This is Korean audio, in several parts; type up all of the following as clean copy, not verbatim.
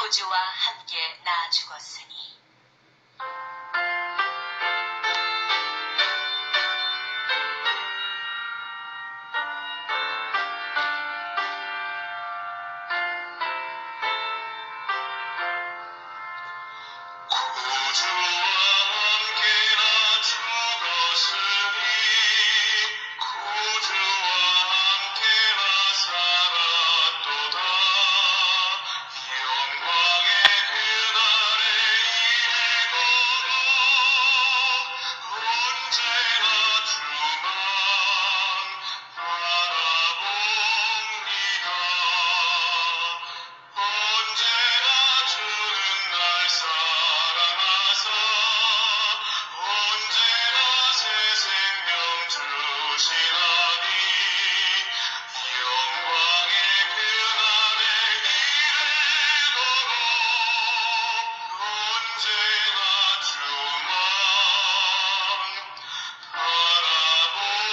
구주와 함께 나 죽었으니 구주와 함께 나 죽었으니 구주와 함께 나 살았도다. 영광의 그날에 이르도록 언제나 주만 바라봅니다. 언제나 주는 날 사랑하사 언제나 새 생명 주시나니 영광의 그날에 이르도록 언제나 주만 바라봅니다.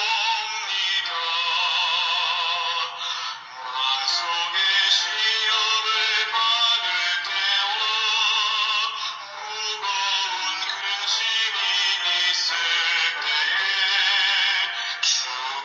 마음속에 시험을 받을 때와 무거운 근심이 있을 때에 주의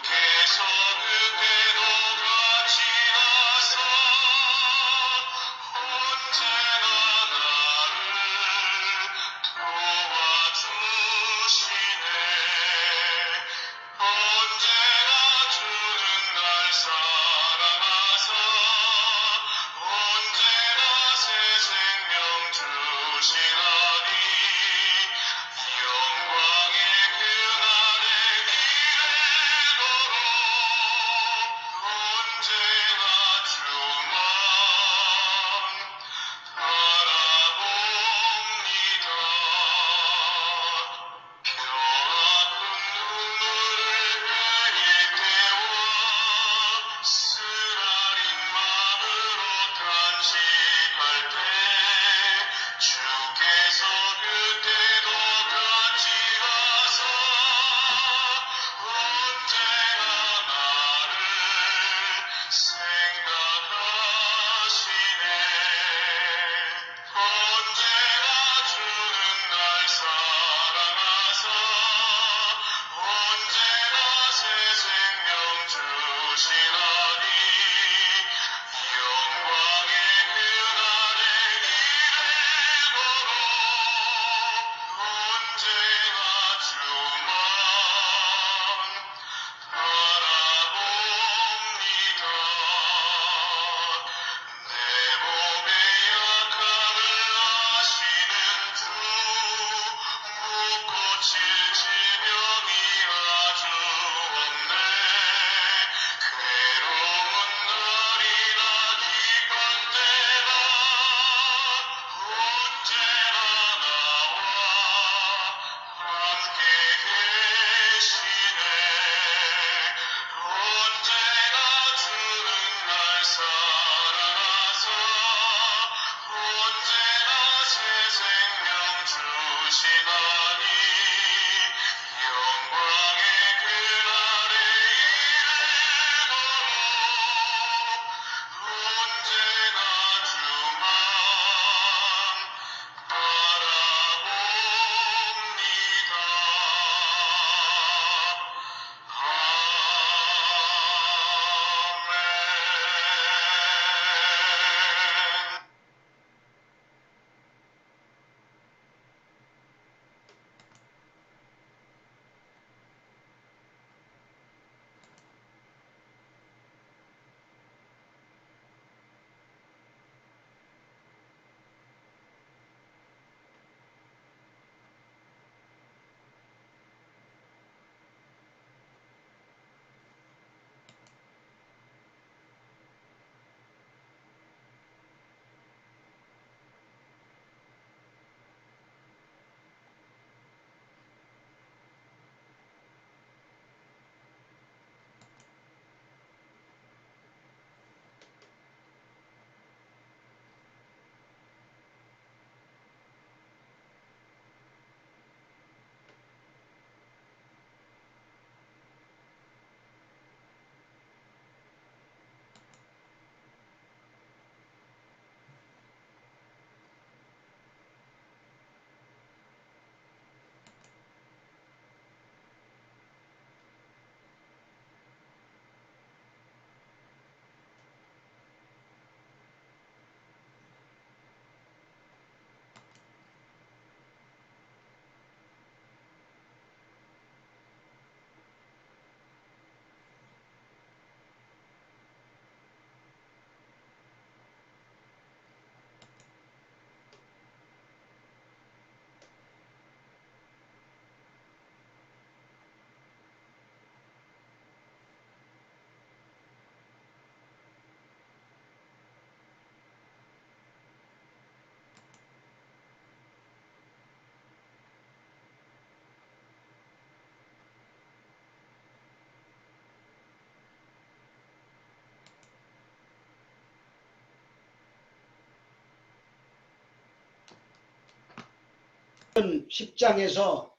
10장에서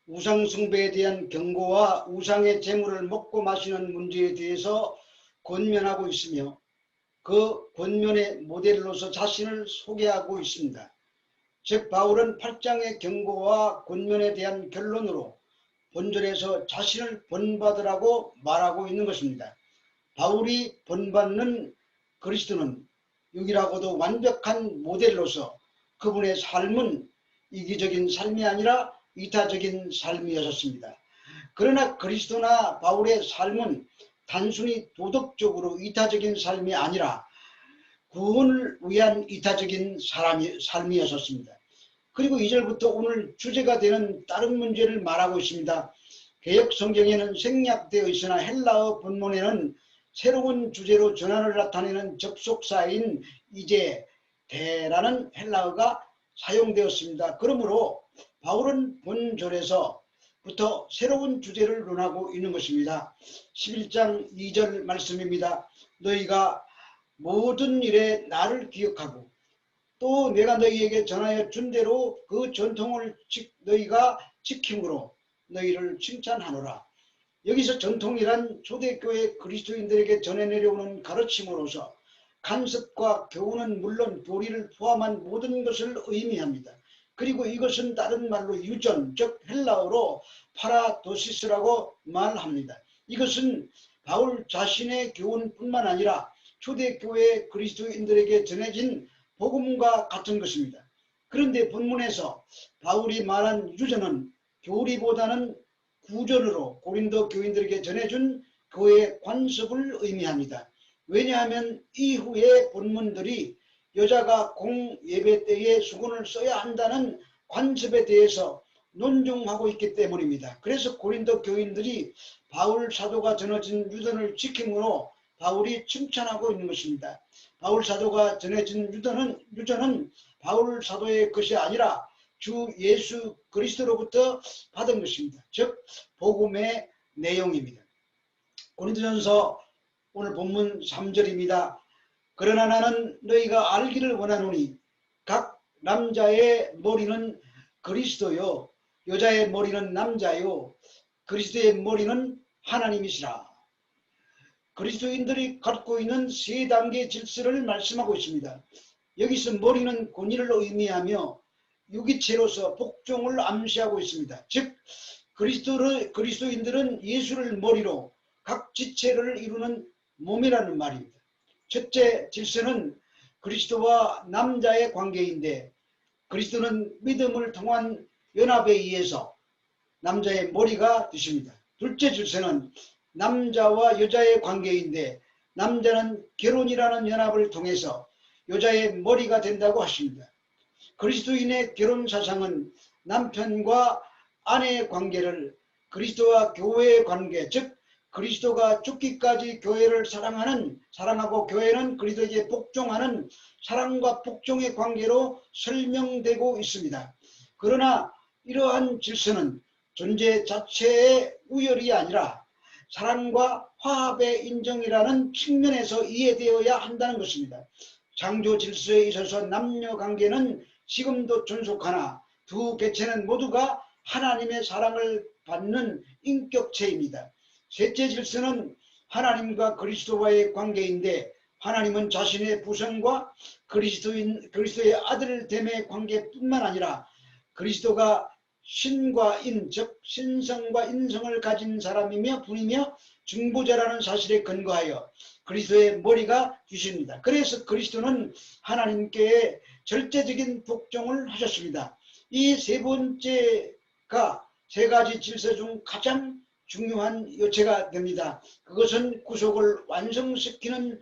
우상숭배에 대한 경고와 우상의 재물을 먹고 마시는 문제에 대해서 권면하고 있으며 그 권면의 모델로서 자신을 소개하고 있습니다. 즉 바울은 8장의 경고와 권면에 대한 결론으로 본절에서 자신을 본받으라고 말하고 있는 것입니다. 바울이 본받는 그리스도는 육이라고도 완벽한 모델로서 그분의 삶은 이기적인 삶이 아니라 이타적인 삶이었습니다. 그러나 그리스도나 바울의 삶은 단순히 도덕적으로 이타적인 삶이 아니라 구원을 위한 이타적인 삶이었습니다. 그리고 2절부터 오늘 주제가 되는 다른 문제를 말하고 있습니다. 개역 성경에는 생략되어 있으나 헬라어 본문에는 새로운 주제로 전환을 나타내는 접속사인 이제 대라는 헬라어가 사용되었습니다. 그러므로 바울은 본절에서부터 새로운 주제를 논하고 있는 것입니다. 11장 2절 말씀입니다. 너희가 모든 일에 나를 기억하고 또 내가 너희에게 전하여 준 대로 그 전통을 너희가 지킴으로 너희를 칭찬하노라. 여기서 전통이란 초대교회 그리스도인들에게 전해내려오는 가르침으로서 간섭과 교훈은 물론 교리를 포함한 모든 것을 의미합니다. 그리고 이것은 다른 말로 유전, 즉 헬라어로 파라도시스라고 말합니다. 이것은 바울 자신의 교훈뿐만 아니라 초대교회 그리스도인들에게 전해진 복음과 같은 것입니다. 그런데 본문에서 바울이 말한 유전은 교리보다는 구전으로 고린도 교인들에게 전해준 그의 관습을 의미합니다. 왜냐하면 이후의 본문들이 여자가 공예배 때에 수건을 써야 한다는 관습에 대해서 논증하고 있기 때문입니다. 그래서 고린도 교인들이 바울 사도가 전해진 유전을 지킴으로 바울이 칭찬하고 있는 것입니다. 바울 사도가 전해진 유전은 바울 사도의 것이 아니라 주 예수 그리스도로부터 받은 것입니다. 즉 복음의 내용입니다. 고린도전서 오늘 본문 3절입니다. 그러나 나는 너희가 알기를 원하노니 각 남자의 머리는 그리스도요 여자의 머리는 남자요 그리스도의 머리는 하나님이시라. 그리스도인들이 갖고 있는 세 단계 질서를 말씀하고 있습니다. 여기서 머리는 권위를 의미하며 유기체로서 복종을 암시하고 있습니다. 즉 그리스도인들은 예수를 머리로 각 지체를 이루는 몸이라는 말입니다. 첫째 질서는 그리스도와 남자의 관계인데 그리스도는 믿음을 통한 연합에 의해서 남자의 머리가 되십니다. 둘째 질서는 남자와 여자의 관계인데 남자는 결혼이라는 연합을 통해서 여자의 머리가 된다고 하십니다. 그리스도인의 결혼 사상은 남편과 아내의 관계를 그리스도와 교회의 관계, 즉 그리스도가 죽기까지 교회를 사랑하고 교회는 그리스도에게 복종하는 사랑과 복종의 관계로 설명되고 있습니다. 그러나 이러한 질서는 존재 자체의 우열이 아니라 사랑과 화합의 인정이라는 측면에서 이해되어야 한다는 것입니다. 창조 질서에 있어서 남녀 관계는 지금도 존속하나 두 개체는 모두가 하나님의 사랑을 받는 인격체입니다. 셋째 질서는 하나님과 그리스도와의 관계인데 하나님은 자신의 부성과 그리스도의 아들됨의 관계뿐만 아니라 그리스도가 신과 인, 즉 신성과 인성을 가진 사람이며 분이며 중보자라는 사실에 근거하여 그리스도의 머리가 되십니다. 그래서 그리스도는 하나님께 절대적인 복종을 하셨습니다. 이 세 번째가 세 가지 질서 중 가장 중요한 요체가 됩니다. 그것은 구속을 완성시키는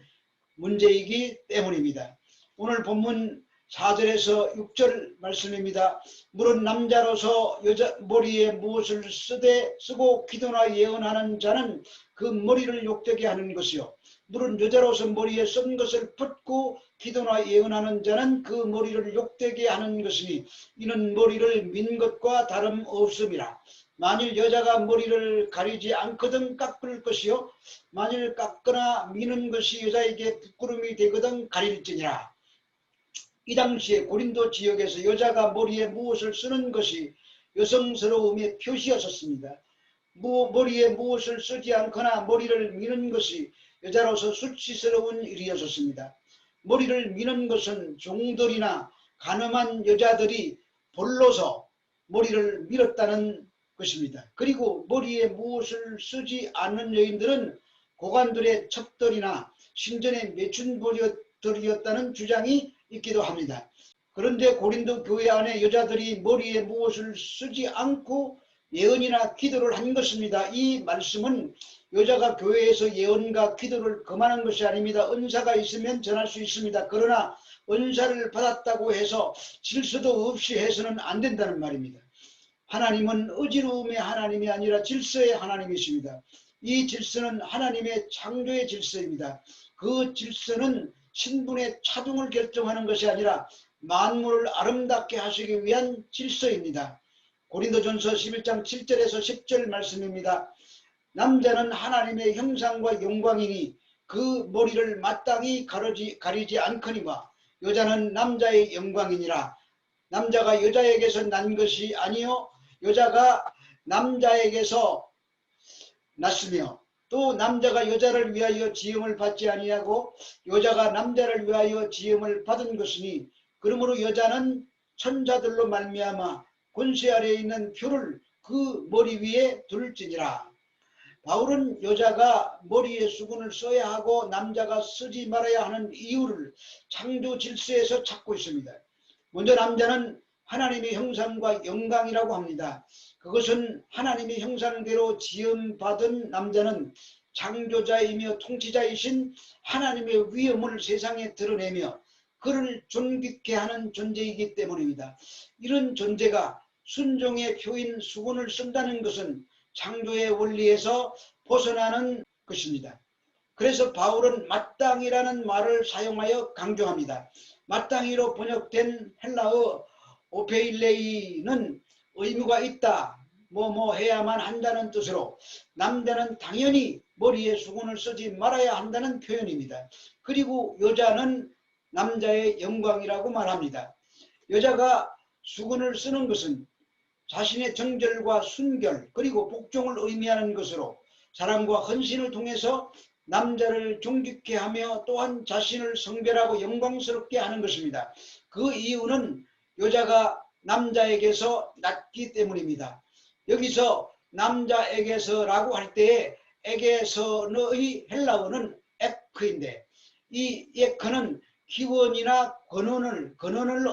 문제이기 때문입니다. 오늘 본문 4절에서 6절 말씀입니다. 물은 남자로서 여자 머리에 무엇을 쓰고 기도나 예언하는 자는 그 머리를 욕되게 하는 것이요. 물은 여자로서 머리에 쓴 것을 벗고 기도나 예언하는 자는 그 머리를 욕되게 하는 것이니 이는 머리를 민 것과 다름없음이라. 만일 여자가 머리를 가리지 않거든 깎을 것이요 만일 깎거나 미는 것이 여자에게 부끄러움이 되거든 가릴지니라. 이 당시에 고린도 지역에서 여자가 머리에 무엇을 쓰는 것이 여성스러움의 표시였었습니다. 머리에 무엇을 쓰지 않거나 머리를 미는 것이 여자로서 수치스러운 일이었습니다. 머리를 미는 것은 종들이나 가늠한 여자들이 볼로서 머리를 밀었다는 것입니다. 그리고 머리에 무엇을 쓰지 않는 여인들은 고관들의 첩들이나 신전의 매춘벌이었다는 주장이 있기도 합니다. 그런데 고린도 교회 안에 여자들이 머리에 무엇을 쓰지 않고 예언이나 기도를 한 것입니다. 이 말씀은 여자가 교회에서 예언과 기도를 금하는 것이 아닙니다. 은사가 있으면 전할 수 있습니다. 그러나 은사를 받았다고 해서 질서도 없이 해서는 안 된다는 말입니다. 하나님은 어지러움의 하나님이 아니라 질서의 하나님이십니다. 이 질서는 하나님의 창조의 질서입니다. 그 질서는 신분의 차등을 결정하는 것이 아니라 만물을 아름답게 하시기 위한 질서입니다. 고린도전서 11장 7절에서 10절 말씀입니다. 남자는 하나님의 형상과 영광이니 그 머리를 마땅히 가리지 않거니와 여자는 남자의 영광이니라. 남자가 여자에게서 난 것이 아니요 여자가 남자에게서 났으며 또 남자가 여자를 위하여 지음을 받지 아니하고 여자가 남자를 위하여 지음을 받은 것이니 그러므로 여자는 천자들로 말미암아 권세 아래에 있는 표를 그 머리 위에 둘지니라. 바울은 여자가 머리에 수건을 써야 하고 남자가 쓰지 말아야 하는 이유를 창조 질서에서 찾고 있습니다. 먼저 남자는 하나님의 형상과 영광이라고 합니다. 그것은 하나님의 형상대로 지음받은 남자는 창조자이며 통치자이신 하나님의 위엄을 세상에 드러내며 그를 존귀케 하는 존재이기 때문입니다. 이런 존재가 순종의 표인 수건을 쓴다는 것은 창조의 원리에서 벗어나는 것입니다. 그래서 바울은 마땅이라는 말을 사용하여 강조합니다. 마땅이로 번역된 헬라어 오페일레이는 의무가 있다, 뭐 해야만 한다는 뜻으로 남자는 당연히 머리에 수건을 쓰지 말아야 한다는 표현입니다. 그리고 여자는 남자의 영광이라고 말합니다. 여자가 수건을 쓰는 것은 자신의 정결과 순결 그리고 복종을 의미하는 것으로 사랑과 헌신을 통해서 남자를 존귀케 하며 또한 자신을 성별하고 영광스럽게 하는 것입니다. 그 이유는 여자가 남자에게서 낳기 때문입니다. 여기서 남자에게서라고 할 때에 에게서의 헬라어는 에크인데 이 에크는 기원이나 근원을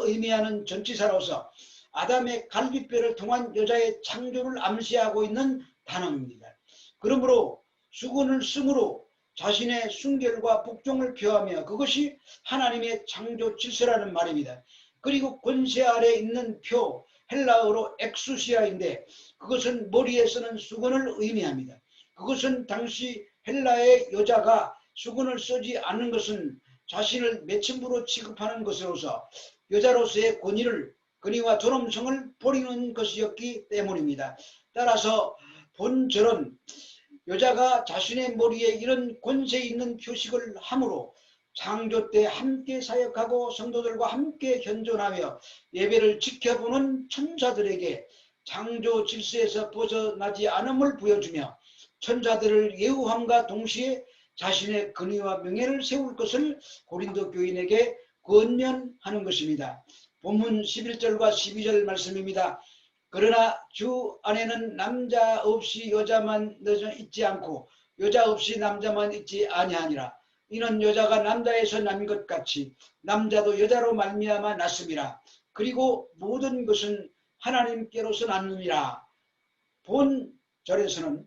의미하는 전치사로서 아담의 갈빗뼈를 통한 여자의 창조를 암시하고 있는 단어입니다. 그러므로 수건을 쓰므로 자신의 순결과 복종을 표하며 그것이 하나님의 창조 질서라는 말입니다. 그리고 권세 아래 있는 표 헬라어로 엑수시아인데 그것은 머리에 쓰는 수건을 의미합니다. 그것은 당시 헬라의 여자가 수건을 쓰지 않는 것은 자신을 매춘부로 취급하는 것으로서 여자로서의 권위와 존엄성을 버리는 것이었기 때문입니다. 따라서 본절은 여자가 자신의 머리에 이런 권세 있는 표식을 함으로 창조 때 함께 사역하고 성도들과 함께 현존하며 예배를 지켜보는 천사들에게 창조 질서에서 벗어나지 않음을 보여주며 천사들을 예우함과 동시에 자신의 근위와 명예를 세울 것을 고린도 교인에게 권면하는 것입니다. 본문 11절과 12절 말씀입니다. 그러나 주 안에는 남자 없이 여자만 있지 않고 여자 없이 남자만 있지 아니하니라. 이는 여자가 남자에서 난 것 같이 남자도 여자로 말미암아 났음이라. 그리고 모든 것은 하나님께로서 났느니라. 본절에서는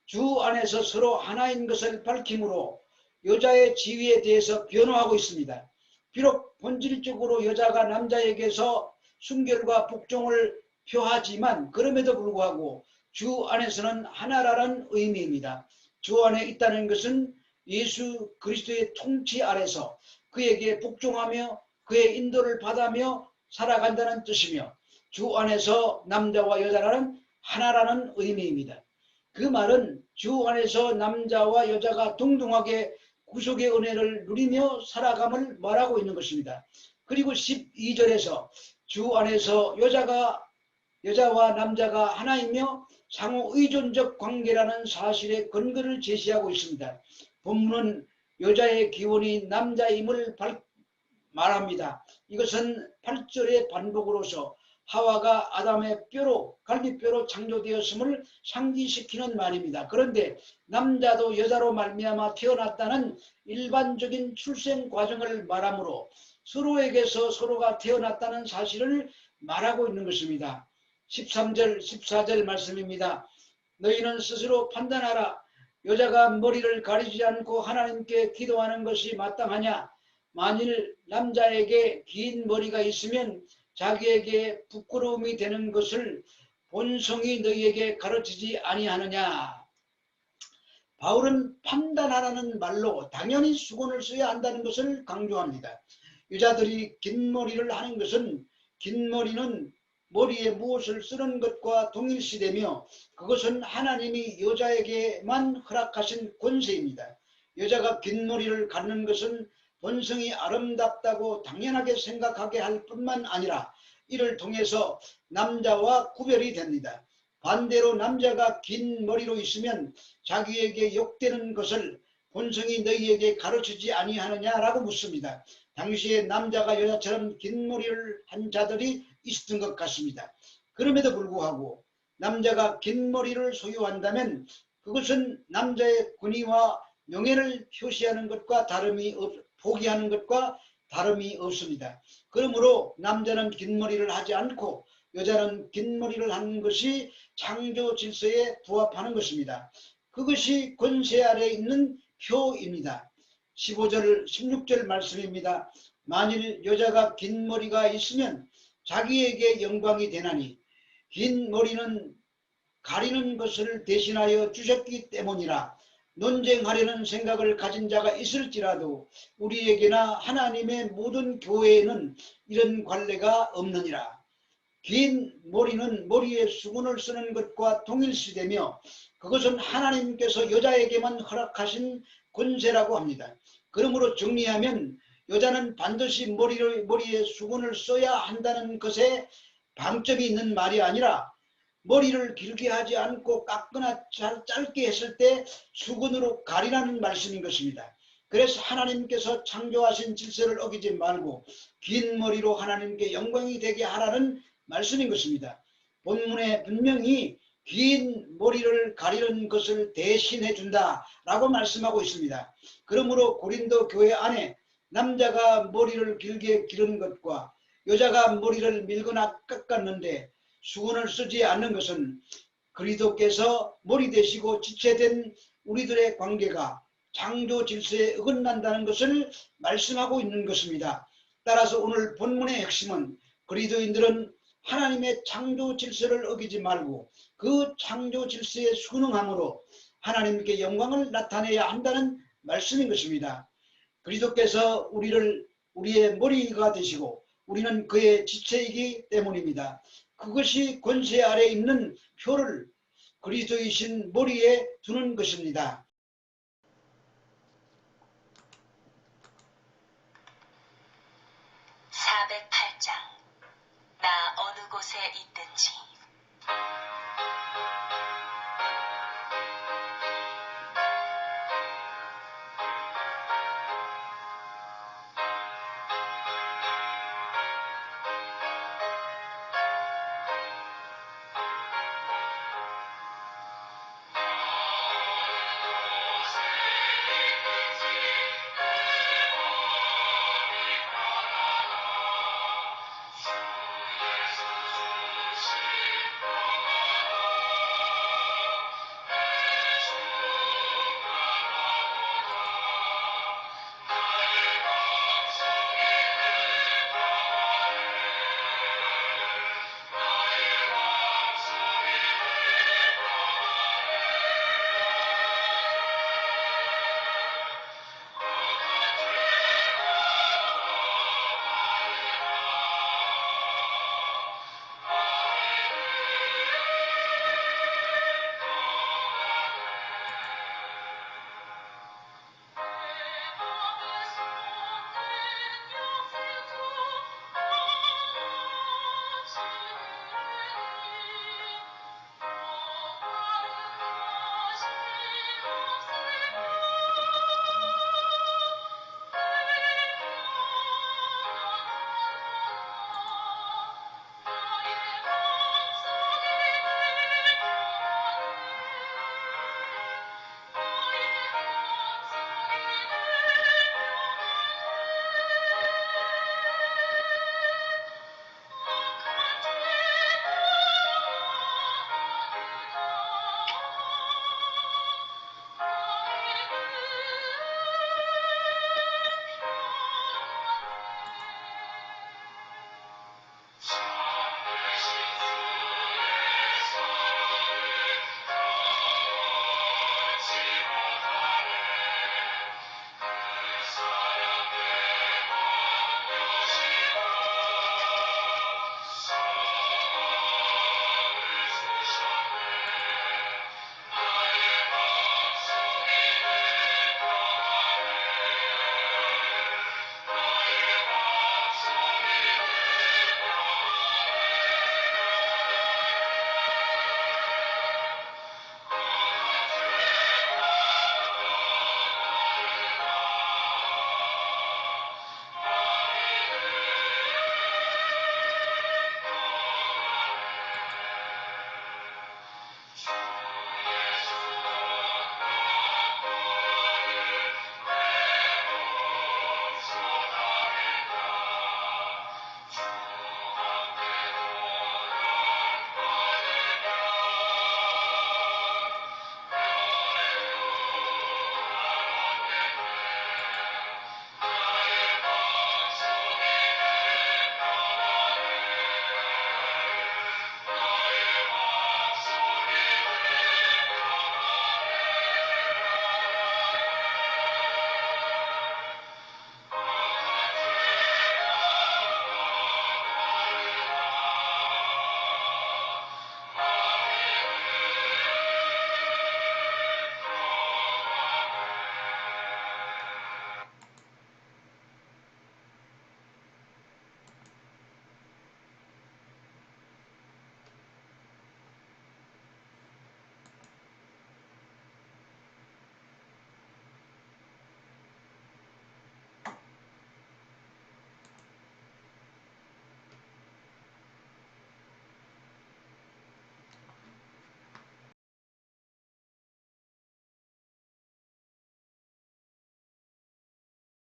주 안에서 서로 하나인 것을 밝힘으로 여자의 지위에 대해서 변호하고 있습니다. 비록 본질적으로 여자가 남자에게서 순결과 복종을 표하지만 그럼에도 불구하고 주 안에서는 하나라는 의미입니다. 주 안에 있다는 것은 예수 그리스도의 통치 아래서 그에게 복종하며 그의 인도를 받아며 살아간다는 뜻이며 주 안에서 남자와 여자라는 하나라는 의미입니다. 그 말은 주 안에서 남자와 여자가 동등하게 구속의 은혜를 누리며 살아감을 말하고 있는 것입니다. 그리고 12절에서 주 안에서 여자와 남자가 하나이며 상호 의존적 관계라는 사실의 근거를 제시하고 있습니다. 본문은 여자의 기원이 남자임을 말합니다. 이것은 8절의 반복으로서 하와가 아담의 뼈로 갈비뼈로 창조되었음을 상기시키는 말입니다. 그런데 남자도 여자로 말미암아 태어났다는 일반적인 출생 과정을 말하므로 서로에게서 서로가 태어났다는 사실을 말하고 있는 것입니다. 13절 14절 말씀입니다. 너희는 스스로 판단하라. 여자가 머리를 가리지 않고 하나님께 기도하는 것이 마땅하냐. 만일 남자에게 긴 머리가 있으면 자기에게 부끄러움이 되는 것을 본성이 너희에게 가르치지 아니하느냐. 바울은 판단하라는 말로 당연히 수건을 써야 한다는 것을 강조합니다. 여자들이 긴 머리를 하는 것은 긴 머리는 머리에 무엇을 쓰는 것과 동일시되며 그것은 하나님이 여자에게만 허락하신 권세입니다. 여자가 긴 머리를 갖는 것은 본성이 아름답다고 당연하게 생각하게 할 뿐만 아니라 이를 통해서 남자와 구별이 됩니다. 반대로 남자가 긴 머리로 있으면 자기에게 욕되는 것을 본성이 너희에게 가르치지 아니하느냐라고 묻습니다. 당시에 남자가 여자처럼 긴 머리를 한 자들이 있었던 것 같습니다. 그럼에도 불구하고 남자가 긴 머리를 소유한다면 그것은 남자의 권위와 명예를 표시하는 것과 포기하는 것과 다름이 없습니다. 그러므로 남자는 긴 머리를 하지 않고 여자는 긴 머리를 하는 것이 창조 질서에 부합하는 것입니다. 그것이 권세 아래에 있는 표입니다. 15절 16절 말씀입니다. 만일 여자가 긴 머리가 있으면 자기에게 영광이 되나니 긴 머리는 가리는 것을 대신하여 주셨기 때문이라. 논쟁하려는 생각을 가진 자가 있을지라도 우리에게나 하나님의 모든 교회에는 이런 관례가 없느니라. 긴 머리는 머리에 수건을 쓰는 것과 동일시되며 그것은 하나님께서 여자에게만 허락하신 권세라고 합니다. 그러므로 정리하면 여자는 반드시 머리에 수건을 써야 한다는 것에 방점이 있는 말이 아니라 머리를 길게 하지 않고 깎거나 짧게 했을 때 수건으로 가리라는 말씀인 것입니다. 그래서 하나님께서 창조하신 질서를 어기지 말고 긴 머리로 하나님께 영광이 되게 하라는 말씀인 것입니다. 본문에 분명히 긴 머리를 가리는 것을 대신해 준다라고 말씀하고 있습니다. 그러므로 고린도 교회 안에 남자가 머리를 길게 기르는 것과 여자가 머리를 밀거나 깎았는데 수건을 쓰지 않는 것은 그리스도께서 머리 되시고 지체된 우리들의 관계가 창조 질서에 어긋난다는 것을 말씀하고 있는 것입니다. 따라서 오늘 본문의 핵심은 그리스도인들은 하나님의 창조 질서를 어기지 말고 그 창조 질서에 순응함으로 하나님께 영광을 나타내야 한다는 말씀인 것입니다. 그리스도께서 우리의 머리가 되시고 우리는 그의 지체이기 때문입니다. 그것이 권세 아래 있는 표를 그리스도이신 머리에 두는 것입니다. 나 어느 곳에 있든지